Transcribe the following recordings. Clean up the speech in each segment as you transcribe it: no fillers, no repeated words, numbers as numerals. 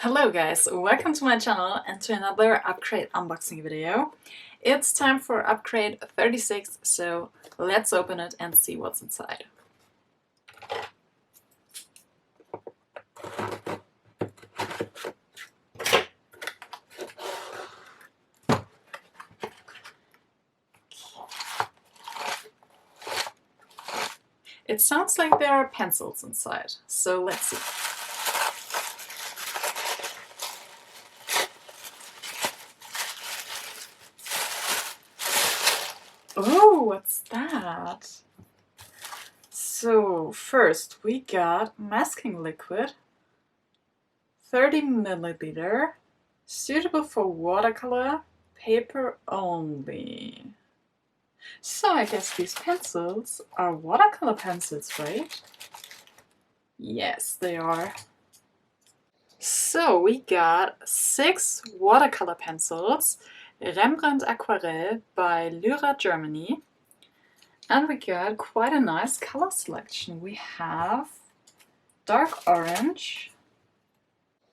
Hello guys, welcome to my channel and to another UPCRATE unboxing video. It's time for UPCRATE 36, so let's open it and see what's inside. It sounds like there are pencils inside, so let's see. Oh, what's that? So first we got masking liquid, 30 milliliter, suitable for watercolor, paper only. So I guess these pencils are watercolor pencils, right? Yes, they are. So we got 6 watercolor pencils, Rembrandt Aquarell by Lyra, Germany. And we got quite a nice color selection. We have dark orange,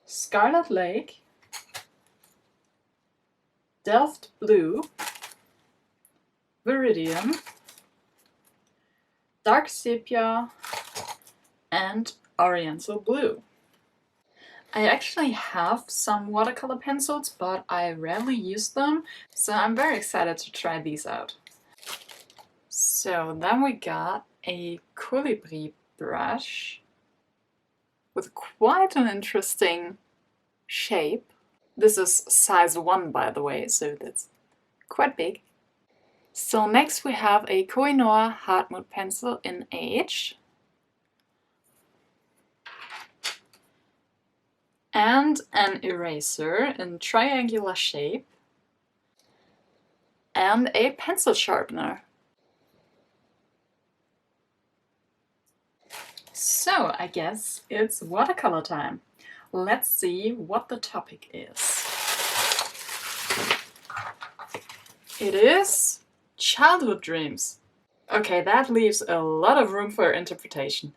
scarlet lake, delft blue, viridian, dark sepia, and oriental blue. I actually have some watercolor pencils, but I rarely use them, so I'm very excited to try these out. So then we got a Kolibri brush with quite an interesting shape. This is size 1, by the way, so that's quite big. So next we have a Koh-i-noor Hardmuth pencil in H. And an eraser in triangular shape. And a pencil sharpener. So I guess it's watercolor time. Let's see what the topic is. It is childhood dreams. Okay, that leaves a lot of room for interpretation.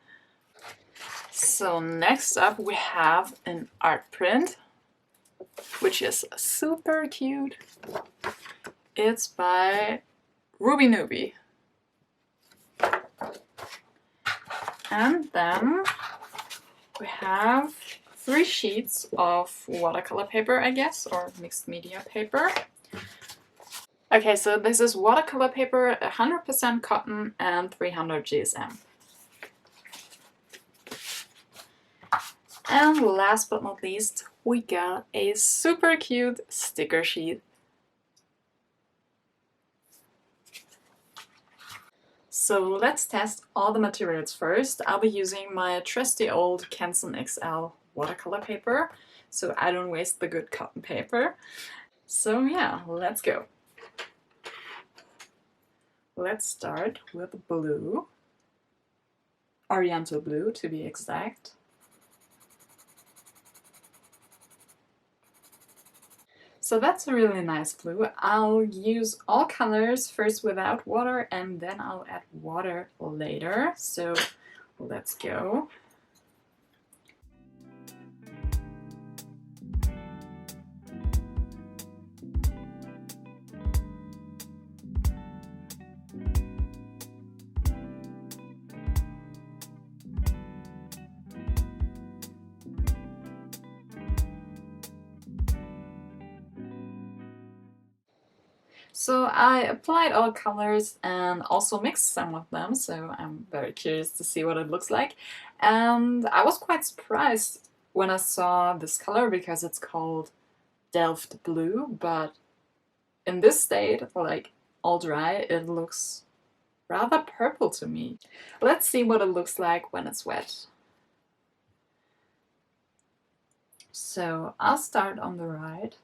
So next up we have an art print, which is super cute. It's by Ruby Newbie. And then we have 3 sheets of watercolor paper, I guess, or mixed media paper. Okay, so this is watercolor paper, 100% cotton and 300 GSM. And last but not least, we got a super cute sticker sheet. So let's test all the materials first. I'll be using my trusty old Canson XL watercolor paper, so I don't waste the good cotton paper. So yeah, let's go. Let's start with blue, oriental blue to be exact. So that's a really nice blue. I'll use all colors first without water and then I'll add water later. So let's go. So I applied all colors and also mixed some of them, so I'm very curious to see what it looks like. And I was quite surprised when I saw this color because it's called delft blue, but in this state, like all dry, it looks rather purple to me. Let's see what it looks like when it's wet. So I'll start on the right.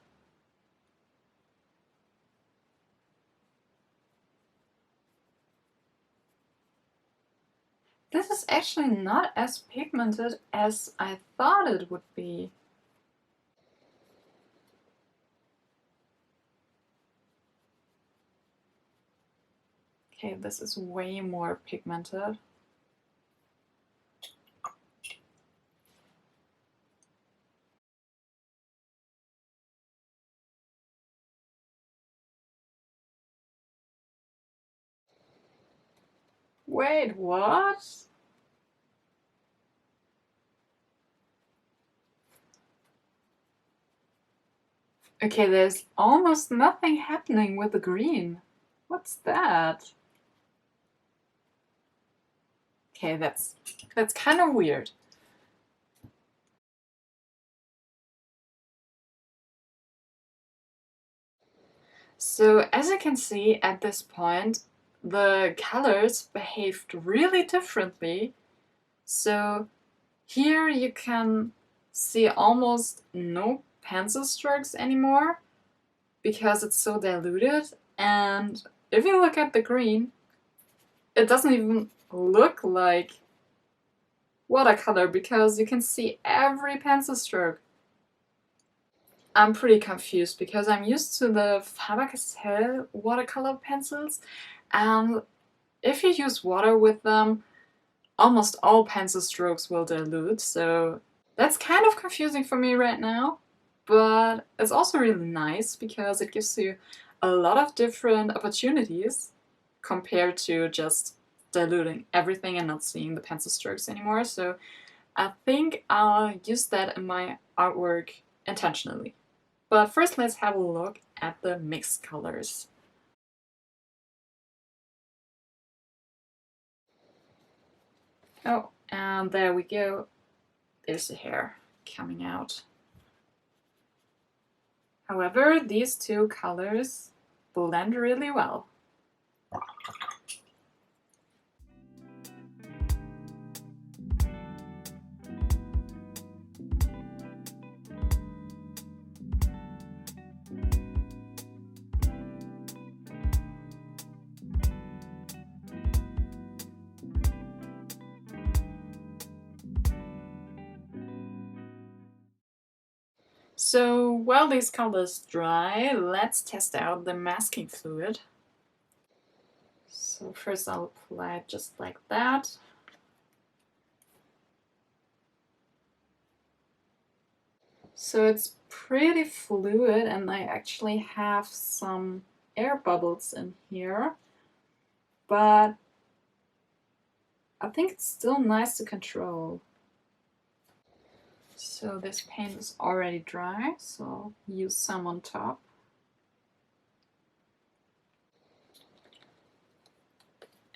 This is actually not as pigmented as I thought it would be. Okay, this is way more pigmented. Wait, what? Okay, there's almost nothing happening with the green. What's that? Okay, that's kind of weird. So as you can see at this point, the colors behaved really differently. So here you can see almost no pencil strokes anymore because it's so diluted. And if you look at the green, it doesn't even look like watercolor because you can see every pencil stroke. I'm pretty confused because I'm used to the Faber-Castell watercolor pencils, and if you use water with them, almost all pencil strokes will dilute, so that's kind of confusing for me right now. But it's also really nice because it gives you a lot of different opportunities compared to just diluting everything and not seeing the pencil strokes anymore. So I think I'll use that in my artwork intentionally. But first let's have a look at the mixed colors. Oh, and there we go. There's the hair coming out. However, these two colors blend really well. So while these colors dry, let's test out the masking fluid. So first I'll apply it just like that. So it's pretty fluid and I actually have some air bubbles in here, but I think it's still nice to control. So this paint is already dry, so I'll use some on top.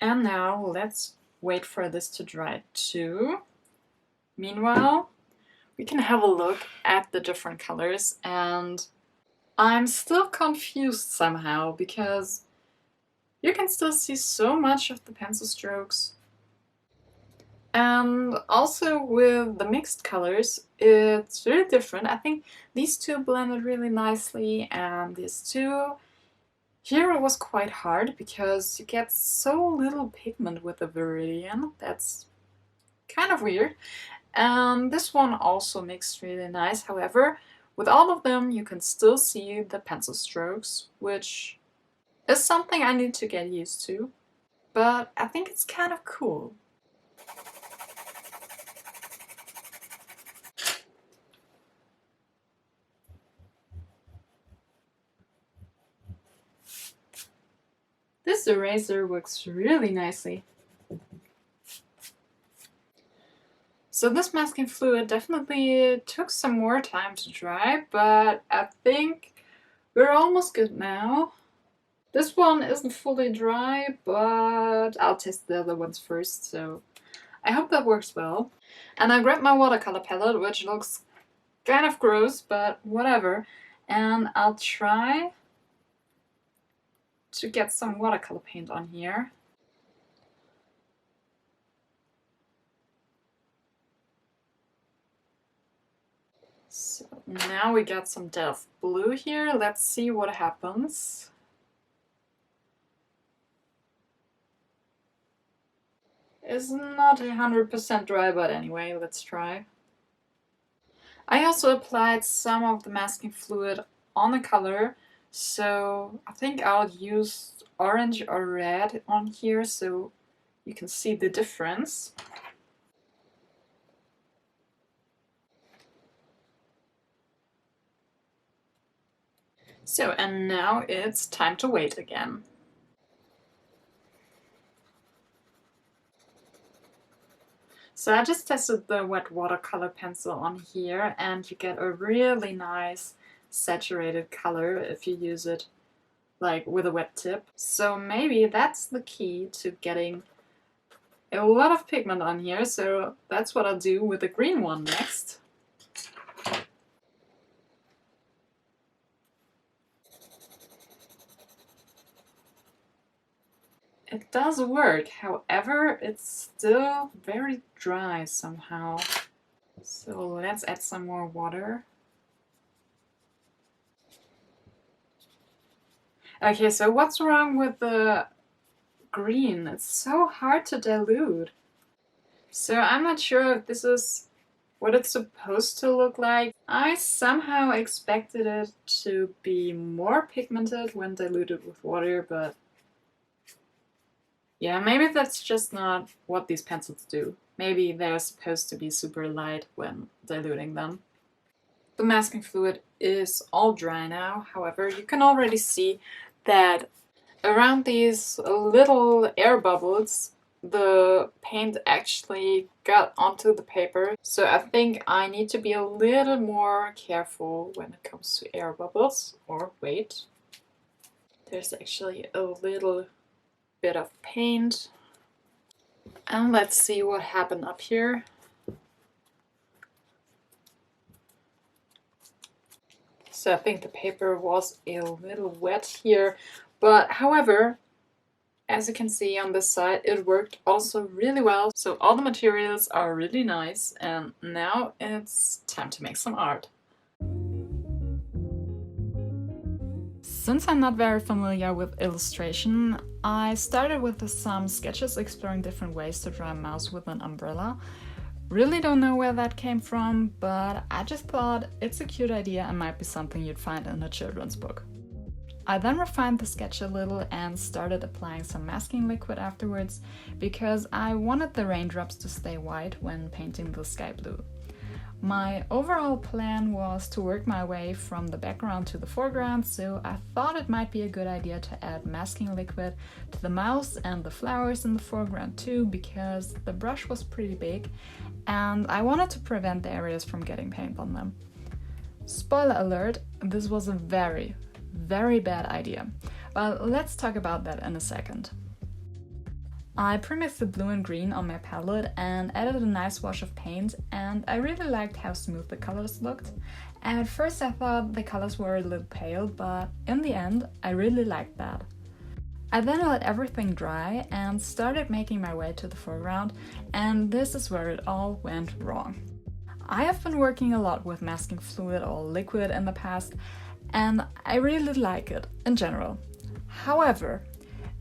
And now let's wait for this to dry too. Meanwhile, we can have a look at the different colors, and I'm still confused somehow because you can still see so much of the pencil strokes. And also with the mixed colors, it's really different. I think these two blended really nicely, and these two, here it was quite hard because you get so little pigment with the Viridian. That's kind of weird. And this one also mixed really nice. However, with all of them, you can still see the pencil strokes, which is something I need to get used to. But I think it's kind of cool. This eraser works really nicely. So this masking fluid definitely took some more time to dry, but I think we're almost good now. This one isn't fully dry, but I'll test the other ones first, so I hope that works well. And I grabbed my watercolor palette, which looks kind of gross, but whatever. And I'll try to get some watercolor paint on here. So now we got some Delft blue here. Let's see what happens. It's not 100% dry, but anyway, let's try. I also applied some of the masking fluid on the color, so I think I'll use orange or red on here so you can see the difference. So, and now it's time to wait again. So I just tested the wet watercolor pencil on here, and you get a really nice saturated color if you use it like with a wet tip. So maybe that's the key to getting a lot of pigment on here, so that's what I'll do with the green one next. It does work, however, it's still very dry somehow. So let's add some more water. Okay, so what's wrong with the green? It's so hard to dilute. So I'm not sure if this is what it's supposed to look like. I somehow expected it to be more pigmented when diluted with water, but yeah, maybe that's just not what these pencils do. Maybe they're supposed to be super light when diluting them. The masking fluid is all dry now, however, you can already see that around these little air bubbles, the paint actually got onto the paper. So I think I need to be a little more careful when it comes to air bubbles. Or wait, there's actually a little bit of paint. And let's see what happened up here. So I think the paper was a little wet here, but however, as you can see on this side, it worked also really well. So all the materials are really nice, and now it's time to make some art. Since I'm not very familiar with illustration, I started with some sketches exploring different ways to draw a mouse with an umbrella. Really don't know where that came from, but I just thought it's a cute idea and might be something you'd find in a children's book. I then refined the sketch a little and started applying some masking liquid afterwards because I wanted the raindrops to stay white when painting the sky blue. My overall plan was to work my way from the background to the foreground, so I thought it might be a good idea to add masking liquid to the mouse and the flowers in the foreground too, because the brush was pretty big and I wanted to prevent the areas from getting paint on them. Spoiler alert, this was a very bad idea, but let's talk about that in a second. I pre-mixed the blue and green on my palette and added a nice wash of paint, and I really liked how smooth the colors looked. At first I thought the colors were a little pale, but in the end I really liked that. I then let everything dry and started making my way to the foreground, and this is where it all went wrong. I have been working a lot with masking fluid or liquid in the past, and I really like it in general. However,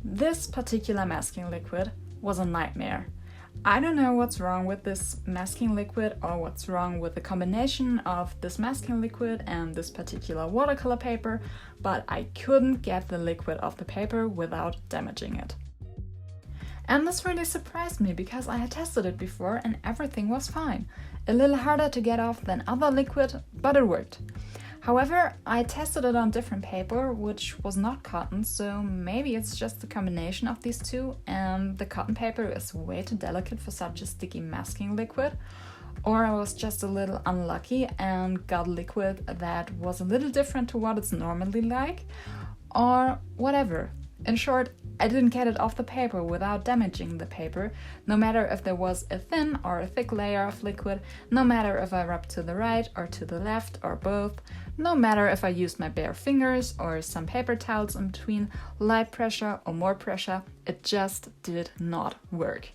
this particular masking liquid was a nightmare. I don't know what's wrong with this masking liquid or what's wrong with the combination of this masking liquid and this particular watercolor paper, but I couldn't get the liquid off the paper without damaging it. And this really surprised me because I had tested it before and everything was fine. A little harder to get off than other liquid, but it worked. However, I tested it on different paper, which was not cotton, so maybe it's just the combination of these two, and the cotton paper is way too delicate for such a sticky masking liquid, or I was just a little unlucky and got liquid that was a little different to what it's normally like, or whatever. In short, I didn't get it off the paper without damaging the paper, no matter if there was a thin or a thick layer of liquid, no matter if I rubbed to the right or to the left or both, no matter if I used my bare fingers or some paper towels in between, light pressure or more pressure, it just did not work.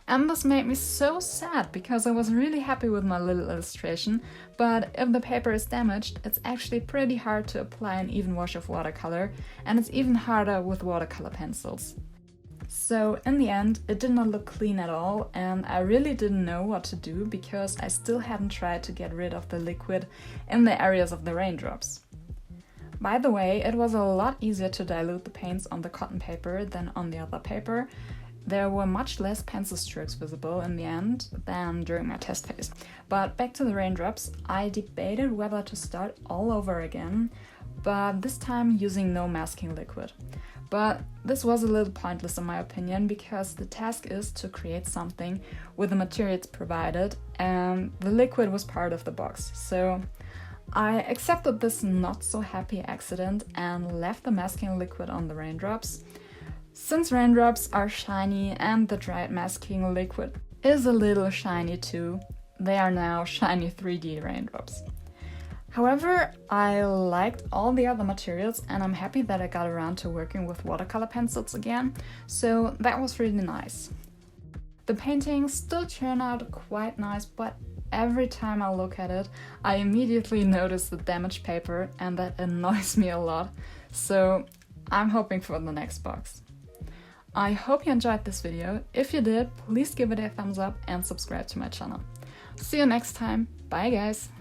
And this made me so sad because I was really happy with my little illustration, but if the paper is damaged, it's actually pretty hard to apply an even wash of watercolor, and it's even harder with watercolor pencils. So in the end, it did not look clean at all, and I really didn't know what to do because I still hadn't tried to get rid of the liquid in the areas of the raindrops. By the way, it was a lot easier to dilute the paints on the cotton paper than on the other paper. There were much less pencil strokes visible in the end than during my test phase. But back to the raindrops, I debated whether to start all over again, but this time using no masking liquid. But this was a little pointless in my opinion, because the task is to create something with the materials provided, and the liquid was part of the box. So I accepted this not so happy accident and left the masking liquid on the raindrops. Since raindrops are shiny and the dried masking liquid is a little shiny too, they are now shiny 3D raindrops. However, I liked all the other materials and I'm happy that I got around to working with watercolor pencils again, so that was really nice. The painting still turned out quite nice, but every time I look at it, I immediately notice the damaged paper and that annoys me a lot, so I'm hoping for the next box. I hope you enjoyed this video. If you did, please give it a thumbs up and subscribe to my channel. See you next time. Bye guys!